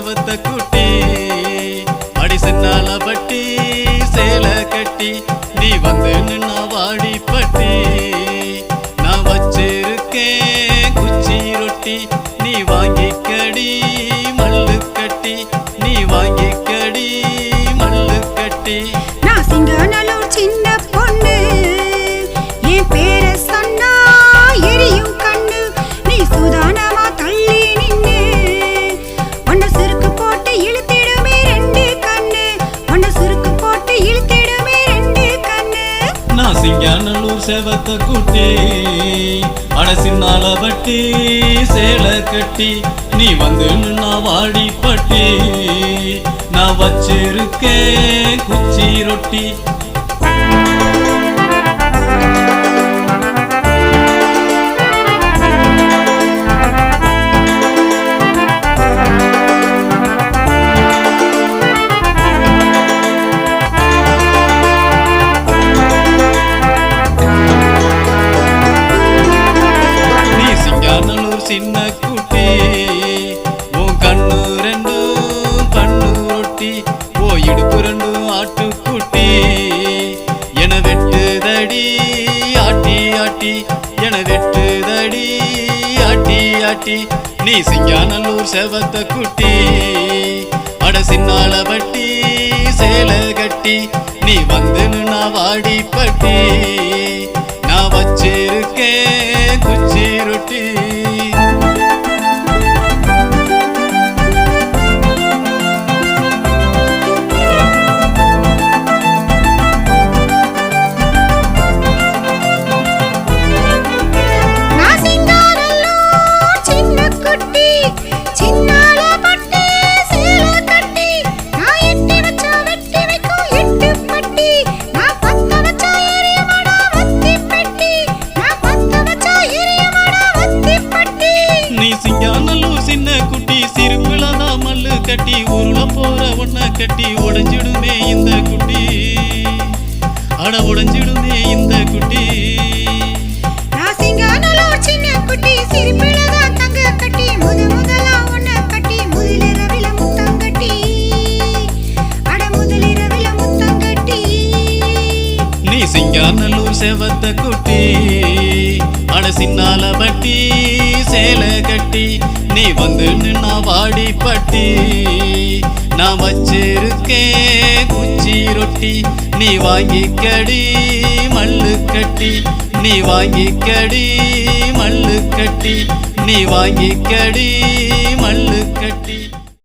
செவத்த குட்டி அடி சின்னால பட்டி சேலை கட்டி நீ வந்து நின்னா வாடி பட்டி நான் வச்சிருக்கேன் குச்சி ரொட்டி நீ வாங்கிக்கடி மல்லு கட்டி நீ வாங்கிக்கடி மல்லு கட்டி நான் சிங்கநல்லூர் சின்ன பொண்ணு என் பேரை சொன்னா எரியும் கண்ணு நீ சுதானமா தள்ளி நின்னு ஒன்ன சுருக்கு போட்டு இழுத்திடுமே ரெண்டு கண்ணு ஒன்ன சுருக்கு போட்டு இழுத்திடுமே ரெண்டு கண்ணு நான் சிங்கநல்லூர் செவத்த குட்டி அட சின்னால பட்டி சேலை கட்டி நீ வந்து நின்னா வாடி பட்டி நான் வச்சிருக்கேன் குச்சி ரொட்டி சின்ன குட்டி உன் கண்ணு ரெண்டும் பண்ணு ரொட்டி ஓ இடுப்பு ரெண்டும் ஆட்டு குட்டி என வெட்டுதடி ஆட்டி ஆட்டி என வெட்டுதடி ஆட்டி ஆட்டி நீ சிங்கநல்லூர் செவத்த குட்டி அட சின்னால பட்டி சேலை கட்டி நீ வந்து நின்னா வாடி பட்டி நான் வச்சிருக்கேன் குச்சி ரொட்டி சிங்கநல்லூர் சின்ன குட்டி சிறுபிளதான் மல்லு கட்டி உருள போற ஒன்ன கட்டி உடைஞ்சிடுமே இந்த குட்டி அட உடைஞ்சிடுமே இந்த குட்டி நான் சிங்கநல்லூர் சின்ன குட்டி சிறுபிளதான் தங்க கட்டி முதலா ஒன்ன கட்டி முதலிரவில முத்தம் கட்டி அட முதலிரவில முத்தம் கட்டி நீ சிங்கநல்லூர் செவத்த குட்டி அட சின்னால பட்டி சேலை கட்டி நீ வந்து நின்னா வாடி பட்டி நான் வச்சிருக்கேன் குச்சி ரொட்டி நீ வாங்கிக்கடி மல்லு கட்டி நீ வாங்கிக்கடி மல்லு கட்டி நீ வாங்கிக்கடி மல்லு கட்டி